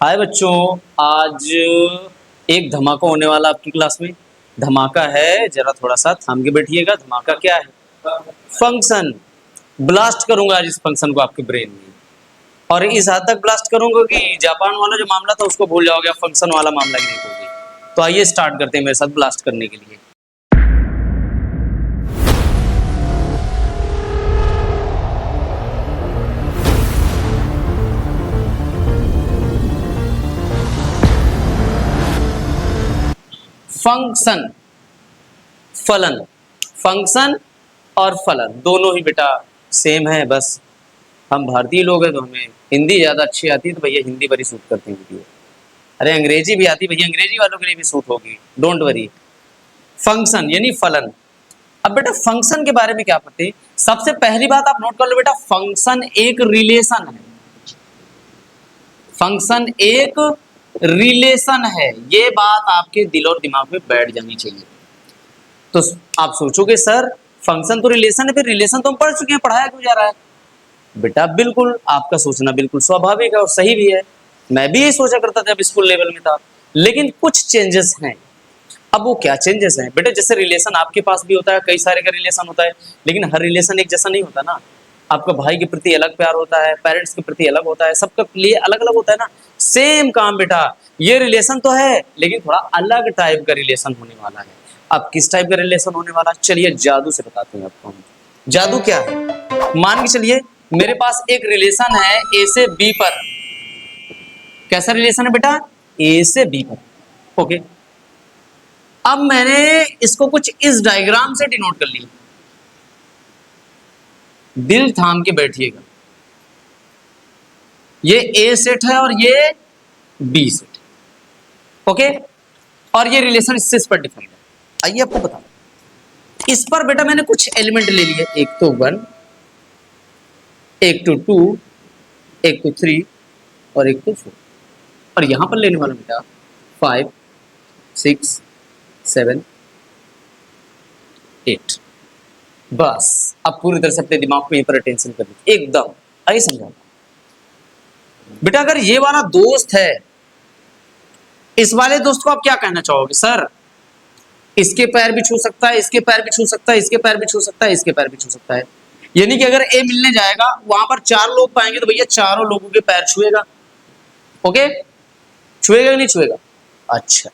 हाय बच्चों, आज एक धमाका होने वाला आपकी क्लास में। धमाका है, जरा थोड़ा सा थाम के बैठिएगा। धमाका क्या है? फंक्शन। ब्लास्ट करूंगा आज इस फंक्शन को आपके ब्रेन में, और इस हद तक ब्लास्ट करूंगा कि जापान वाला जो मामला था उसको भूल जाओगे, फंक्शन वाला मामला ही नहीं भूलोगे। तो आइए स्टार्ट करते हैं मेरे साथ ब्लास्ट करने के लिए। फंक्शन, फलन। फंक्शन और फलन दोनों ही बेटा सेम है। बस हम भारतीय लोग हैं तो हमें हिंदी ज्यादा अच्छी आती है, तो भैया हिंदी पर ही सूट करते हैं वीडियो। अरे अंग्रेजी भी आती है भैया, अंग्रेजी वालों के लिए भी सूट होगी, डोंट वरी। फंक्शन यानी फलन। अब बेटा फंक्शन के बारे में क्या पता है? सबसे पहली बात आप नोट कर लो बेटा, फंक्शन एक रिलेशन है। फंक्शन एक रिलेशन है, ये बात आपके दिल और दिमाग में बैठ जानी चाहिए। तो आप सोचोगे सर फंक्शन तो रिलेशन है, फिर रिलेशन तो हम पढ़ चुके हैं, पढ़ाया क्यों जा रहा है? बेटा बिल्कुल आपका सोचना बिल्कुल स्वाभाविक है और सही भी है। मैं भी यही सोचा करता था जब स्कूल लेवल में था, लेकिन कुछ चेंजेस हैं। अब वो क्या चेंजेस हैं बेटा? जैसे रिलेशन आपके पास भी होता है, कई सारे का रिलेशन होता है, लेकिन हर रिलेशन एक जैसा नहीं होता ना। आपका भाई के प्रति अलग प्यार होता है, पेरेंट्स के प्रति अलग होता है, सबका लिए अलग अलग होता है ना। सेम काम बेटा, ये रिलेशन तो है लेकिन थोड़ा अलग टाइप का रिलेशन होने वाला है। अब किस टाइप का रिलेशन होने वाला है? चलिए जादू से बताते हैं आपको हम। जादू क्या है? मान के चलिए मेरे पास एक रिलेशन है ए से बी पर। कैसा रिलेशन है बेटा? ए से बी पर। ओके, अब मैंने इसको कुछ इस डायग्राम से डिनोट कर लिया। दिल थाम के बैठिएगा। ये ए सेट है और ये बी सेट है। ओके, और ये रिलेशन इस पर डिफाइंड है। आइए आपको बता, इस पर बेटा मैंने कुछ एलिमेंट ले लिए। एक तो 1, एक तो 2, एक तो 3 और एक तो 4। और यहां पर लेने वाला बेटा 5, 6, 7, 8। बस अब पूरी तरह से अपने दिमाग को यहीं पर अटेंशन कर दीजिए एकदम। आइए समझा बेटा, अगर ये वाला दोस्त है, इस वाले दोस्त को आप क्या कहना चाहोगे? सर इसके पैर भी छू सकता है, इसके पैर भी छू सकता है, इसके पैर भी छू सकता है, इसके पैर भी छू सकता है। यानी कि अगर ए मिलने जाएगा वहां पर 4 लोग पाएंगे तो भैया चारों लोगों के पैर छुएगा। ओके, छुएगा कि नहीं छुएगा? अच्छा,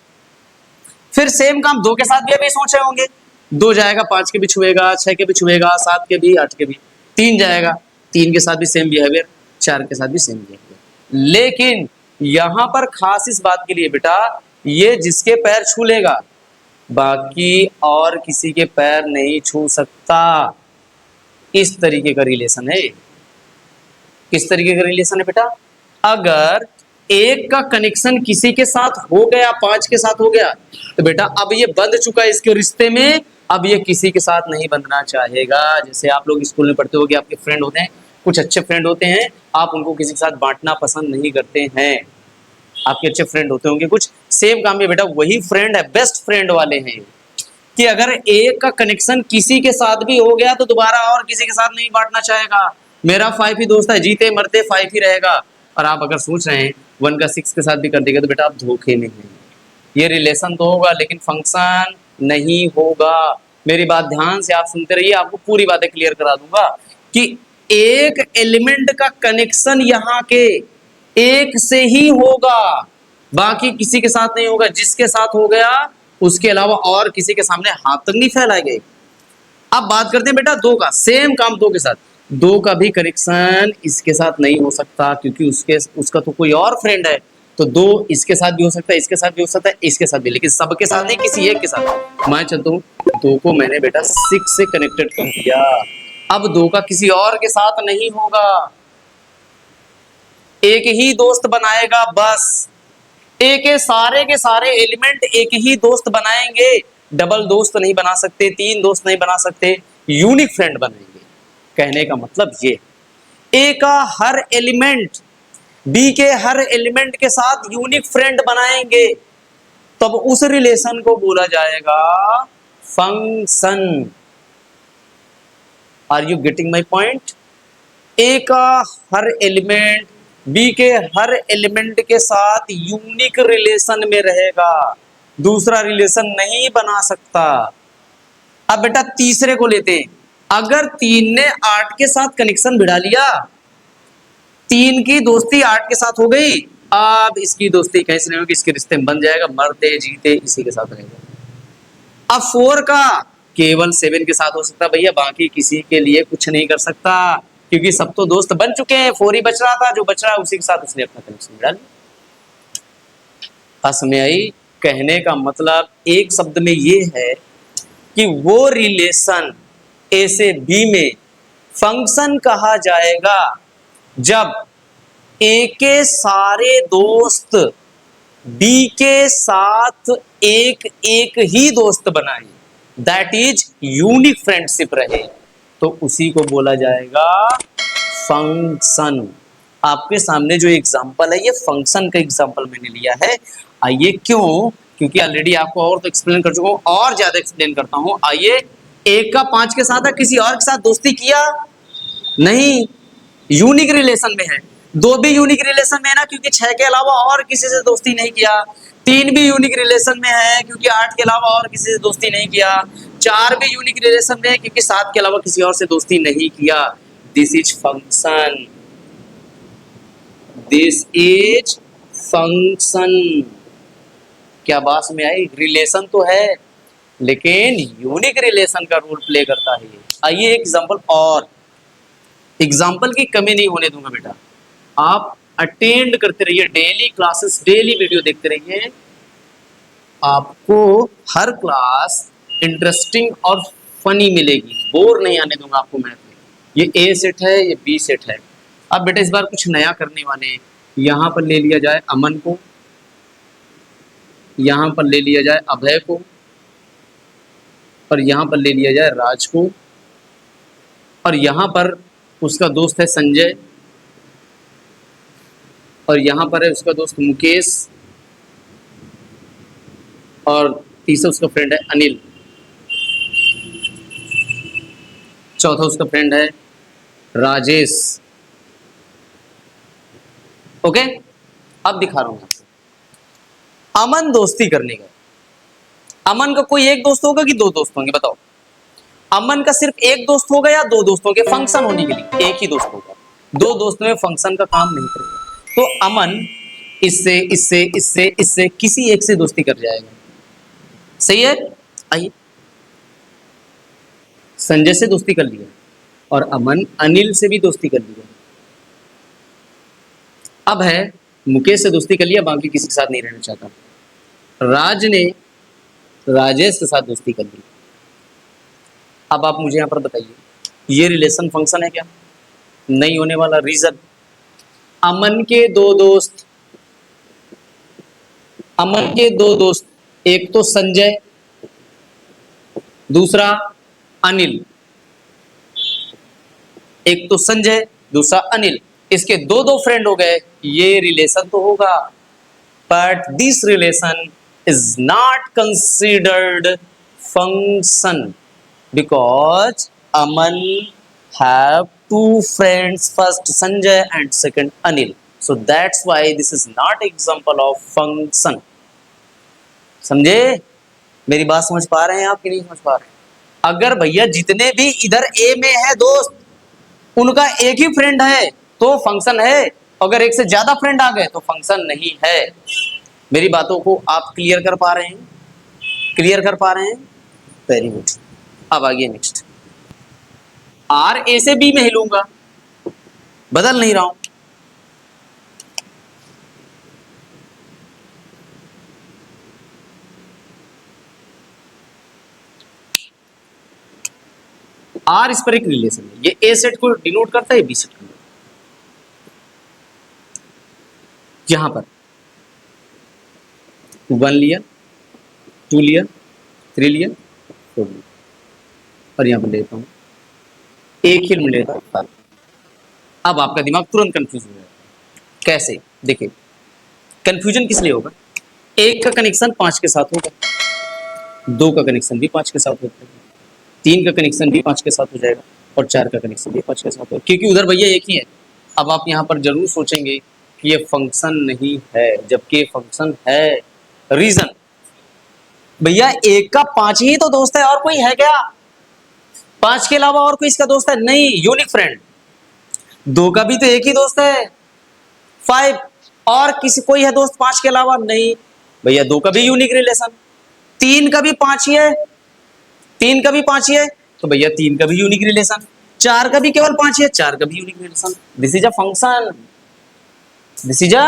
फिर सेम काम 2 के साथ भी अभी सोच रहे होंगे। 2 जाएगा 5 के भी छुएगा, 6 के भी छुएगा, 7 के भी, 8 के भी। 3 जाएगा, 3 के साथ भी सेम बिहेवियर, 4 के साथ भी सेम बिहेवियर। लेकिन यहां पर खास इस बात के लिए बेटा, ये जिसके पैर छू लेगा बाकी और किसी के पैर नहीं छू सकता। इस तरीके का रिलेशन है। किस तरीके का रिलेशन है बेटा? अगर एक का कनेक्शन किसी के साथ हो गया, 5 के साथ हो गया, तो बेटा अब ये बंध चुका है इसके रिश्ते में, अब ये किसी के साथ नहीं बंधना चाहेगा। जैसे आप लोग स्कूल में पढ़ते हो कि आपके फ्रेंड होते हैं, कुछ अच्छे फ्रेंड होते हैं, आप उनको किसी के साथ बांटना पसंद नहीं करते हैं। आपके अच्छे फ्रेंड होते होंगे कुछ, सेम काम में बेटा वही फ्रेंड है, बेस्ट फ्रेंड वाले हैं कि अगर एक का कनेक्शन किसी के साथ भी हो गया तो दोबारा और किसी के साथ नहीं बांटना चाहेगा। मेरा 5 ही दोस्त है, जीते मरते 5 ही रहेगा। और आप अगर सोच रहे हैं 1 का 6 के साथ भी कर देगा तो बेटा आप धोखे में हैं। ये रिलेशन तो होगा लेकिन फंक्शन नहीं होगा। मेरी बात ध्यान से आप सुनते रहिए, आपको पूरी बातें क्लियर करा दूंगा कि एक एलिमेंट का कनेक्शन यहाँ के एक से ही होगा, बाकी किसी के साथ नहीं होगा। जिसके साथ हो गया उसके अलावा और किसी के सामने हाथ तक नहीं फैलाएंगे। अब बात करते हैं बेटा 2 का, सेम काम 2 के साथ। 2 का भी कनेक्शन इसके साथ नहीं हो सकता क्योंकि उसका तो कोई और फ्रेंड है। तो 2 इसके साथ भी हो सकता है, इसके साथ भी हो सकता है, इसके साथ भी, लेकिन सबके साथ नहीं, किसी एक के साथ। मैं चलता हूँ 2 को मैंने बेटा 6 से कनेक्टेड कर दिया। अब 2 का किसी और के साथ नहीं होगा, एक ही दोस्त बनाएगा बस। एक के सारे एलिमेंट एक ही दोस्त बनाएंगे, डबल दोस्त नहीं बना सकते, 3 दोस्त नहीं बना सकते, यूनिक फ्रेंड बनाएंगे। कहने का मतलब ये, ए का हर एलिमेंट बी के हर एलिमेंट के साथ यूनिक फ्रेंड बनाएंगे, तब उस रिलेशन को बोला जाएगा function. Are you getting my point? A का हर एलिमेंट बी के हर एलिमेंट के साथ यूनिक रिलेशन में रहेगा, दूसरा रिलेशन नहीं बना सकता। अब बेटा तीसरे को लेते हैं। अगर 3 ने 8 के साथ कनेक्शन बिठा लिया, 3 की दोस्ती 8 के साथ हो गई, अब इसकी दोस्ती कहीं से नहीं होगी, इसके रिश्ते में बन जाएगा, मरते जीते इसी के साथ रहेगा। अब 4 का केवल 7 के साथ हो सकता है भैया, बाकी किसी के लिए कुछ नहीं कर सकता, क्योंकि सब तो दोस्त बन चुके हैं। 4 ही बच रहा था, जो बच रहा है उसी के साथ उसने अपना कनेक्शन बिठा लिया। समझ आई? कहने का मतलब एक शब्द में ये है कि वो रिलेशन ए से बी में फंक्शन कहा जाएगा जब ए के सारे दोस्त बी के साथ एक एक ही दोस्त बनाए, दैट इज यूनिक फ्रेंडशिप रहे, तो उसी को बोला जाएगा फंक्शन। आपके सामने जो एग्जांपल है ये फंक्शन का एग्जांपल मैंने लिया है। आइए, क्यों? क्योंकि ऑलरेडी आपको और तो एक्सप्लेन कर चुका हूं, और ज्यादा एक्सप्लेन करता हूं। आइए, एक का 5 के साथ है, किसी और के साथ दोस्ती किया नहीं, यूनिक रिलेशन में है। 2 भी यूनिक रिलेशन में है ना, क्योंकि 6 के अलावा और किसी से दोस्ती नहीं किया। 3 भी यूनिक रिलेशन में है, क्योंकि 8 के अलावा और किसी से दोस्ती नहीं किया। 4 भी यूनिक रिलेशन में है, क्योंकि 7 के अलावा किसी और से दोस्ती नहीं किया। This is function, this is function. क्या बात में आई? रिलेशन तो है, लेकिन यूनिक रिलेशन का रोल प्ले करता है ये। आइए एक एग्जांपल, और एग्जांपल की कमी नहीं होने दूंगा बेटा। आप अटेंड करते रहिए डेली क्लासेस, डेली वीडियो देखते रहिए, आपको हर क्लास इंटरेस्टिंग और फनी मिलेगी, बोर नहीं आने दूंगा आपको मैथ में। ये ए सेट है, ये बी सेट है। अब बेटा इस बार कुछ नया करने वाले हैं। यहाँ पर ले लिया जाए अमन को, यहाँ पर ले लिया जाए अभय को, और यहाँ पर ले लिया जाए राज को, और यहाँ पर उसका दोस्त है संजय, और यहाँ पर है उसका दोस्त मुकेश, और तीसरा उसका फ्रेंड है अनिल, चौथा उसका फ्रेंड है राजेश। ओके, अब दिखा रहा हूं आपको। अमन दोस्ती करने का, अमन का कोई एक दोस्त होगा कि 2 दोस्त होंगे? बताओ, अमन का सिर्फ एक दोस्त होगा या 2 दोस्तों के? फंक्शन होने के लिए एक ही दोस्त होगा, 2 दोस्तों में फंक्शन का काम नहीं करेगा। तो अमन इससे इससे इससे इससे किसी एक से दोस्ती कर जाएगा, सही है? आइए, संजय से दोस्ती कर लिया, और अमन अनिल से भी दोस्ती कर लिया। अब है मुकेश से दोस्ती कर लिया, बाकी किसी के साथ नहीं रहना चाहता। राज ने राजेश के साथ दोस्ती कर ली। अब आप मुझे यहाँ पर बताइए, ये रिलेशन फंक्शन है क्या? नहीं होने वाला। रीजन, अमन के 2 दोस्त, अमन के 2 दोस्त, एक तो संजय, दूसरा अनिल। एक तो संजय, दूसरा अनिल, इसके 2 फ्रेंड हो गए, ये रिलेशन तो होगा, but this relation is not considered function because Aman have 2 friends, first Sanjay and second Anil, so that's why this is not example of function। समझे? मेरी बात समझ पा रहे हैं आप कि नहीं समझ पा रहे हैं? अगर भैया जितने भी इधर ए में है दोस्त, उनका एक ही फ्रेंड है तो फंक्शन है, अगर एक से ज्यादा फ्रेंड आ गए तो फंक्शन नहीं है। मेरी बातों को आप क्लियर कर पा रहे हैं? क्लियर कर पा रहे हैं? Very good. अब आगे नेक्स्ट, आर ए से बी में हिलूंगा, बदल नहीं रहा हूं। आर इस पर एक रिलेशन है, ये ए सेट को डिनोट करता है, बी सेट को। यहां पर 1 लिया, 2 लिया, 3 लिया, 4 लिया, और यहां पर लेता हूं एक ही लेता हूं। अब आपका दिमाग तुरंत कंफ्यूज हो जाएगा। कैसे? देखिए, कंफ्यूजन किस लिए होगा? एक का कनेक्शन 5 के साथ होगा, 2 का कनेक्शन भी 5 के साथ होता है, 3 का कनेक्शन भी 5 के साथ हो जाएगा, और 4 का कनेक्शन भी 5 के साथ होगा, क्योंकि उधर भैया एक ही है। अब आप यहाँ पर जरूर सोचेंगे कि ये फंक्शन नहीं है, जबकि ये फंक्शन है। रीजन, भैया एक का 5 ही तो दोस्त है, और कोई है क्या? 5 के अलावा और कोई इसका दोस्त है नहीं, यूनिक फ्रेंड। 2 का भी तो एक ही दोस्त है, 5। और किसी कोई है दोस्त 5 के अलावा? नहीं भैया, 2 का भी यूनिक रिलेशन। 3 का भी 5 ही है, 3 का भी 5 ही है, तो भैया 3 का भी यूनिक रिलेशन। 4 का भी केवल 5 ही है, 4 का भी unique relation. This is a function, this is a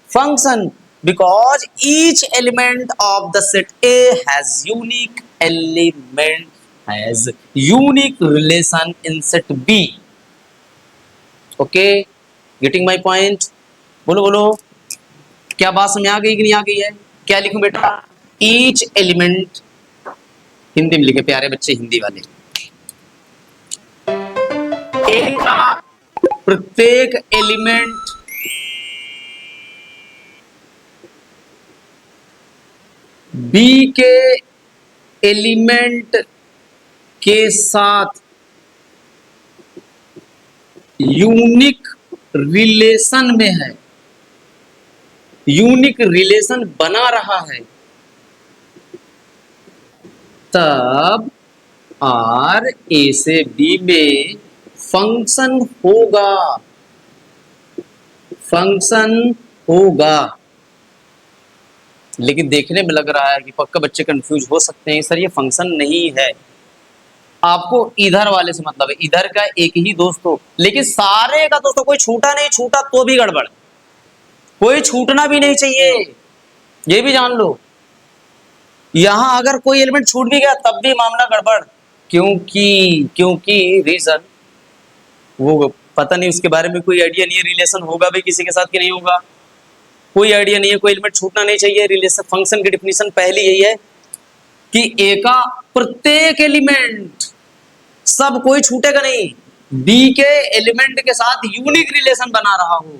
function because each element of the set A has unique relation in set B. Okay, getting my point? बोलो बोलो, क्या बात समझ आ गई कि नहीं आ गई है? क्या लिखूं बेटा? each element, हिंदी में लिखे प्यारे बच्चे हिंदी वाले। A का प्रत्येक एलिमेंट B के एलिमेंट के साथ यूनिक रिलेशन में है, यूनिक रिलेशन बना रहा है, तब आर ए से बी में फंक्शन होगा, फंक्शन होगा। लेकिन देखने में लग रहा है कि पक्का बच्चे कंफ्यूज हो सकते हैं, सर ये फंक्शन नहीं है। आपको इधर वाले से मतलब है, इधर का एक ही दोस्त हो, लेकिन सारे का दोस्तों कोई छूटा नहीं, छूटा तो भी गड़बड़, कोई छूटना भी नहीं चाहिए, ये भी जान लो। यहां अगर कोई एलिमेंट छूट भी गया तब भी मामला गड़बड़, क्योंकि क्योंकि रीजन, वो पता नहीं, उसके बारे में कोई आइडिया नहीं है, रिलेशन होगा भी किसी के साथ कि नहीं होगा, कोई आइडिया नहीं है, कोई एलिमेंट छूटना नहीं चाहिए। रिलेशन फंक्शन की डिफिनीशन पहली यही है कि ए का प्रत्येक एलिमेंट, सब कोई छूटेगा नहीं, बी के एलिमेंट के साथ यूनिक रिलेशन बना रहा हो,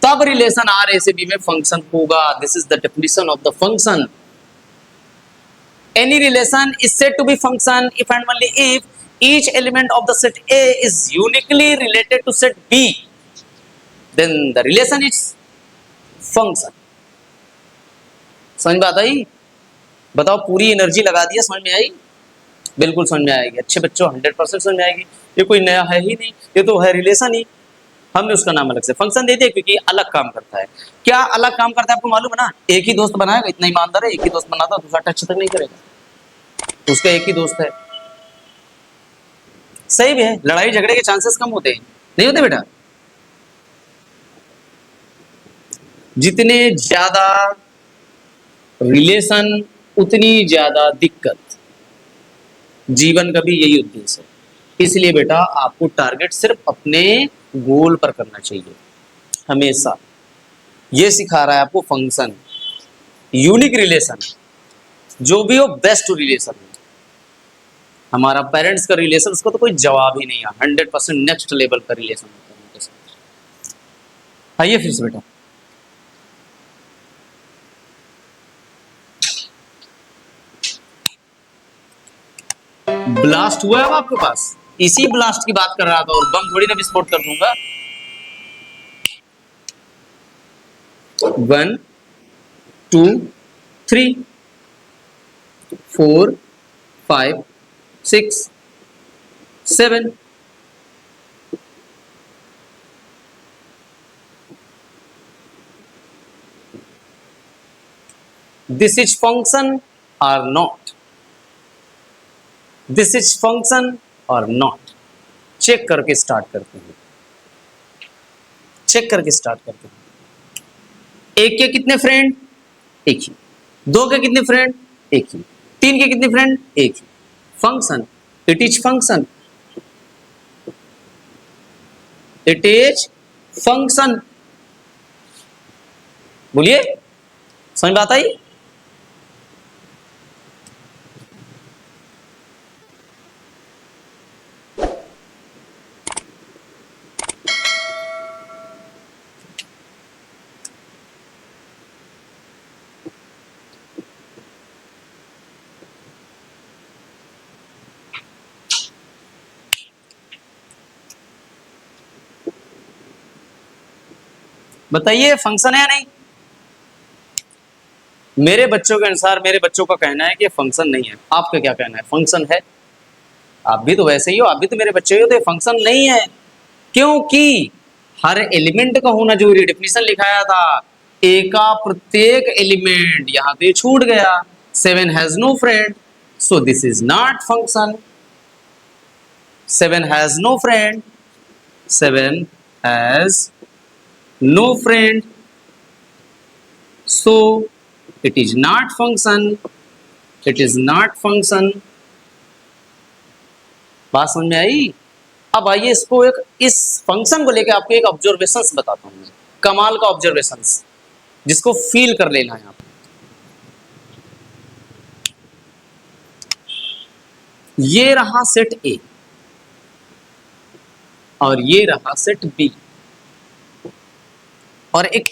तब रिलेशन आर ए से बी में फंक्शन होगा। This is the definition of the function. Any relation is said to be function if and only if each element of the set A is uniquely related to set B, then the relation is function. समझ में आता ही? बताओ, पूरी energy लगा दिया, समझ में आई? बिल्कुल समझ में आएगी अच्छे बच्चों, 100% समझ में आएगी। ये कोई नया है ही नहीं, ये तो है रिलेशन ही, हमने उसका नाम अलग से फंक्शन दे दिया क्योंकि अलग काम करता है। क्या अलग काम करता है आपको मालूम है ना? एक ही दोस्त बनाएगा, इतना ईमानदार है, एक ही दोस्त बनाता, दूसरा टच तक नहीं करेगा, उसका एक ही दोस्त है। सही भी है, लड़ाई झगड़े के चांसेस कम होते हैं, नहीं होते बेटा? जितने ज्यादा रिलेशन उतनी ज्यादा दिक्कत, जीवन का भी यही उद्देश्य है। इसलिए बेटा आपको टारगेट सिर्फ अपने गोल पर करना चाहिए हमेशा। ये सिखा रहा है आपको फंक्शन, यूनिक रिलेशन, जो भी हो बेस्ट रिलेशन है। हमारा पेरेंट्स का रिलेशन, उसको तो कोई जवाब ही नहीं है, 100% नेक्स्ट लेवल का रिलेशन होता है उनके साथ। आइए फिर से बेटा, ब्लास्ट हुआ है अब आपके पास, इसी ब्लास्ट की बात कर रहा था, और बम थोड़ी ना विस्फोट कर दूंगा। 1 2 3 4 5 6 7, this is function or not, this is function or not, check करके स्टार्ट करते हैं, चेक करके स्टार्ट करते हैं। एक के कितने फ्रेंड? एक ही। 2 के कितने फ्रेंड? एक ही। 3 के कितने फ्रेंड? एक ही। Function, it is function, it is function. बोलिए, समझ में आता ही? बताइए फंक्शन है या नहीं? मेरे बच्चों के अनुसार मेरे बच्चों का कहना है कि फंक्शन नहीं है। आपका क्या कहना है? फंक्शन है? आप भी तो वैसे ही हो, आप भी तो मेरे बच्चे हो, तो फंक्शन नहीं है। क्योंकि हर एलिमेंट का होना जरूरी, डेफिनेशन लिखाया था, ए का प्रत्येक एलिमेंट, यहां पे छूट गया। 7 has no friend, so this is not function. 7 has no friend, 7 has no friend, so it is not function, it is not function. बात समझ में आई? अब आइए इसको एक, इस फंक्शन को लेकर आपको एक ऑब्जर्वेशंस बताता हूं मैं, कमाल का ऑब्जर्वेशंस, जिसको फील कर लेना है आप। ये रहा सेट ए और ये रहा सेट बी, और एक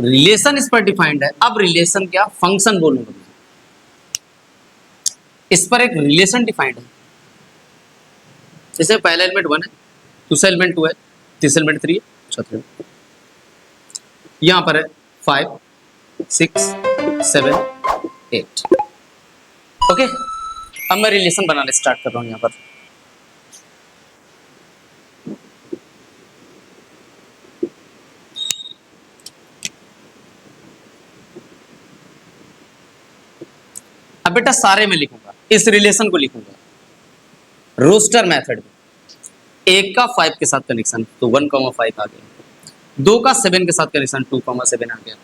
रिलेशन इस पर डिफाइंड है। अब रिलेशन क्या, फंक्शन बोलूंगा मैं। इस पर एक रिलेशन डिफाइंड है। जैसे पहला एलिमेंट 1 है, दूसरा एलिमेंट 2 है, तीसरा एलिमेंट 3 है, चौथा एलिमेंट, यहां पर है 5 6 7 8। ओके, अब मैं रिलेशन बनाने स्टार्ट कर रहा हूं यहां पर। अब बेटा सारे में लिखूंगा, इस रिलेशन को लिखूंगा रोस्टर मेथड में। एक का 5 के साथ कनेक्शन तो 1,5 आ गया, 2 का 7 के साथ कनेक्शन 2,7 आ गया,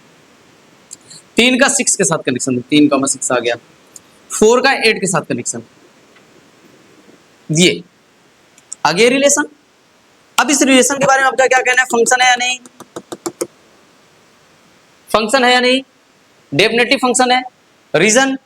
3 का 6 के साथ कनेक्शन 3,6 आ गया, 4 का 8 के साथ कनेक्शन, ये आगे रिलेशन। अब इस रिलेशन के बारे में आपका क्या कहना है, फंक्शन है या नहीं? फंक्शन है या नहीं? डेफिनेटली फंक्शन है। रीजन,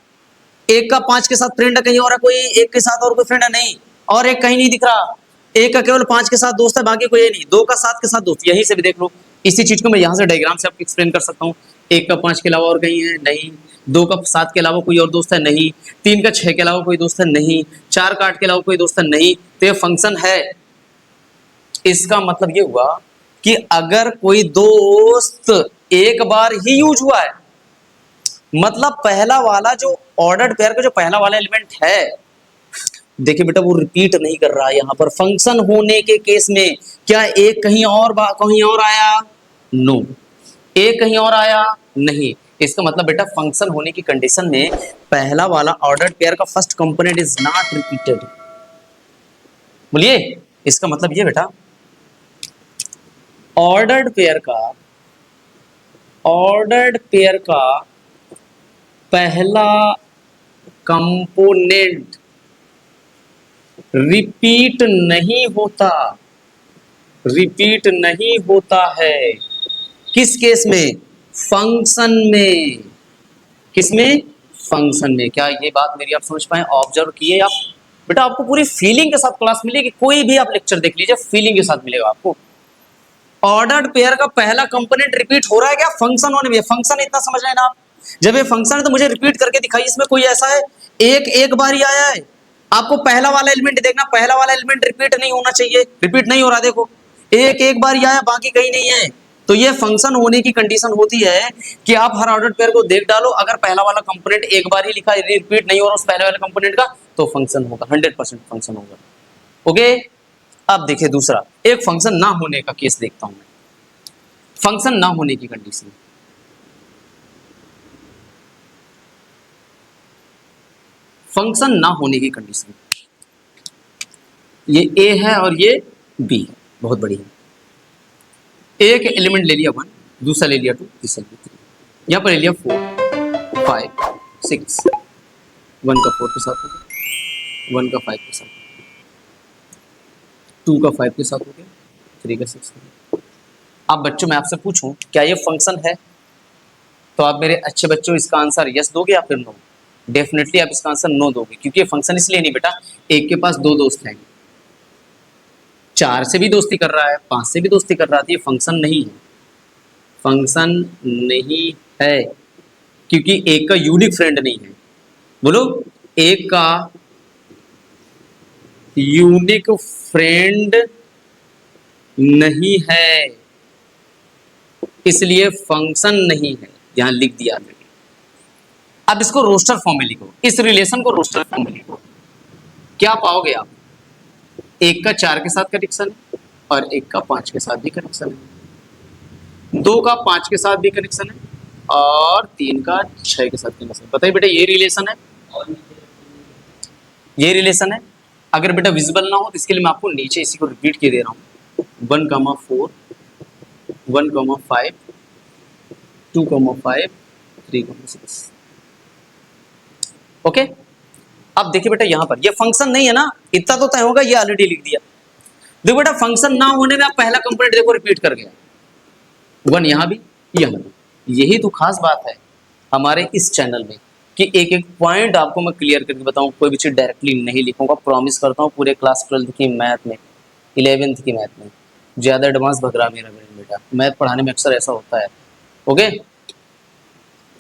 एक का 5 के साथ फ्रेंड है, कहीं और है कोई एक के साथ और कोई फ्रेंड है नहीं, और एक कहीं नहीं दिख रहा। एक का केवल 5 के साथ दोस्त है, बाकी कोई नहीं। 2 का 7 के साथ दोस्त, यहीं से भी देख लो। इसी चीज को मैं यहाँ से डायग्राम से आपको एक्सप्लेन कर सकता हूँ। एक का 5 के अलावा और कहीं है नहीं, 2 का 7 के अलावा कोई और दोस्त है नहीं, 3 का 6 के अलावा कोई दोस्त है नहीं, 4 का 8 के अलावा कोई दोस्त है नहीं, तो ये फंक्शन है। इसका मतलब ये हुआ कि अगर कोई दोस्त एक बार ही यूज हुआ है, मतलब पहला वाला जो ऑर्डर्ड पेयर का जो पहला वाला एलिमेंट है, देखिए बेटा वो रिपीट नहीं कर रहा है। यहां पर फंक्शन होने के केस में क्या एक कहीं और आया? नो। एक कहीं और आया? नहीं। इसका मतलब बेटा फंक्शन होने की कंडीशन में पहला वाला ऑर्डर्ड पेयर का first component is not repeated. बोलिए, इसका मतलब ये बेटा ऑर्डर्ड पेयर का पहला कंपोनेंट रिपीट नहीं होता, रिपीट नहीं होता है। किस केस में? फंक्शन में। किस में? फंक्शन में। क्या ये बात मेरी आप समझ पाए? ऑब्जर्व किए आप? बेटा आपको पूरी फीलिंग के साथ क्लास मिलेगी, कोई भी आप लेक्चर देख लीजिए फीलिंग के साथ मिलेगा आपको। ऑर्डर्ड पेयर का पहला कंपोनेंट रिपीट हो रहा है क्या? फंक्शन होने में। फंक्शन इतना समझ रहे हैं ना आप? जब ये फंक्शन है तो मुझे रिपीट करके दिखाइए, इसमें कोई ऐसा है एक बार ही आया है? आपको पहला वाला एलिमेंट देखना, पहला वाला एलिमेंट रिपीट नहीं होना चाहिए, रिपीट नहीं हो रहा। देखो एक बार ही आया, बाकी कहीं नहीं है। तो ये फंक्शन होने की कंडीशन होती है कि आप हर ऑर्डर्ड पेयर को देख डालो, अगर पहला वाला कंपोनेंट एक बार ही लिखा, रिपीट नहीं हो रहा उस पहले वाले कंपोनेंट का, तो फंक्शन होगा, 100% फंक्शन होगा। ओके, अब देखिए दूसरा, एक फंक्शन ना होने का केस देखता हूं मैं। फंक्शन ना होने की कंडीशन, फंक्शन ना होने की कंडीशन, ये ए है और ये बी है, बहुत बढ़िया। एक एलिमेंट ले लिया 1, दूसरा ले लिया 2, तीसरा ले लिया 3, यहां पर ले लिया 4 5 6, 1 का 4 के साथ हो गया, 1 का 5 के साथ, 2 का 5 के साथ हो गया, 3 का 6 हो गया। अब बच्चों मैं आपसे पूछूं क्या ये फंक्शन है? तो आप मेरे अच्छे बच्चों इसका आंसर यस दोगे या फिर नो? डेफिनेटली आप इसका आंसर नो दोगे, क्योंकि ये फंक्शन इसलिए नहीं बेटा, एक के पास 2 दोस्त हैं, 4 से भी दोस्ती कर रहा है, 5 से भी दोस्ती कर रहा है, तो ये फंक्शन नहीं है। फंक्शन नहीं है क्योंकि एक का यूनिक फ्रेंड नहीं है। बोलो, एक का यूनिक फ्रेंड नहीं है। इसलिए फंक्शन नहीं है, यहां लिख दिया ऑलरेडी। अब इसको रोस्टर फॉर्म में लिखो, इस रिलेशन को रोस्टर फॉर्म में लिखो। क्या पाओगे आप? एक का 4 के साथ कनेक्शन है और एक का 5 के साथ भी कनेक्शन है, 2 का 5 के साथ भी कनेक्शन है और 3 का 6 के साथ कनेक्शन है। बताइए बेटा, ये रिलेशन है, ये रिलेशन है। अगर बेटा विजिबल ना हो तो इसके लिए मैं आपको नीचे इसी को रिपीट किए दे रहा हूँ। 1,4 1,5 2,5 3,6। ओके, अब देखिए बेटा यहां पर ये फंक्शन नहीं है ना, इतना तो तय होगा, ये ऑलरेडी लिख दिया। देखो बेटा फंक्शन ना होने में आप पहला कंपोनेंट देखो रिपीट कर गया, 1 यहां भी यहां भी। यही तो खास बात है हमारे इस चैनल में कि एक एक पॉइंट आपको मैं क्लियर करके बताऊं, कोई भी चीज डायरेक्टली नहीं लिखूंगा, प्रॉमिस करता हूं। पूरे क्लास 12th की मैथ में, 11th की मैथ में ज्यादा एडवांस भग रहा मेरा बेटा, मैथ पढ़ाने में अक्सर ऐसा होता है। ओके,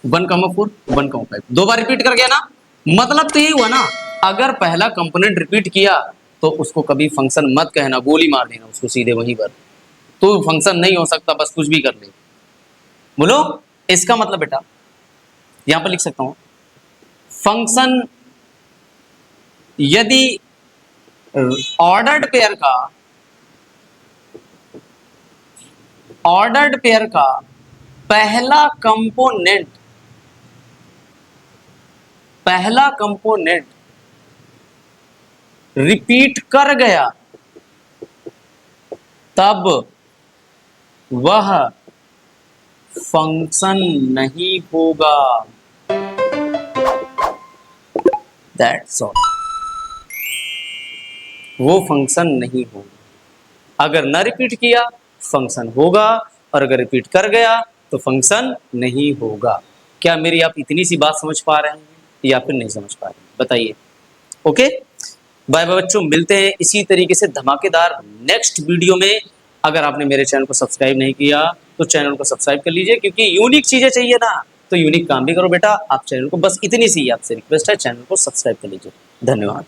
1,4 1,5 दो बार रिपीट कर गया ना, मतलब तो यही हुआ ना, अगर पहला कंपोनेंट रिपीट किया तो उसको कभी फंक्शन मत कहना, गोली मार देना उसको सीधे वहीं पर, तो फंक्शन नहीं हो सकता, बस कुछ भी कर ले। बोलो, इसका मतलब बेटा यहां पर लिख सकता हूं, फंक्शन यदि ऑर्डर्ड पेयर का पहला कंपोनेंट रिपीट कर गया, तब वह फंक्शन नहीं होगा। दैट्स ऑल, वो फंक्शन नहीं होगा। अगर न रिपीट किया फंक्शन होगा, और अगर रिपीट कर गया तो फंक्शन नहीं होगा। क्या मेरी आप इतनी सी बात समझ पा रहे हैं या फिर नहीं समझ पा रहे हैं, बताइए। ओके, बाय बाय बच्चों, मिलते हैं इसी तरीके से धमाकेदार नेक्स्ट वीडियो में। अगर आपने मेरे चैनल को सब्सक्राइब नहीं किया तो चैनल को सब्सक्राइब कर लीजिए, क्योंकि यूनिक चीजें चाहिए ना, तो यूनिक काम भी करो बेटा। आप चैनल को, बस इतनी सी आपसे रिक्वेस्ट है, चैनल को सब्सक्राइब कर लीजिए। धन्यवाद।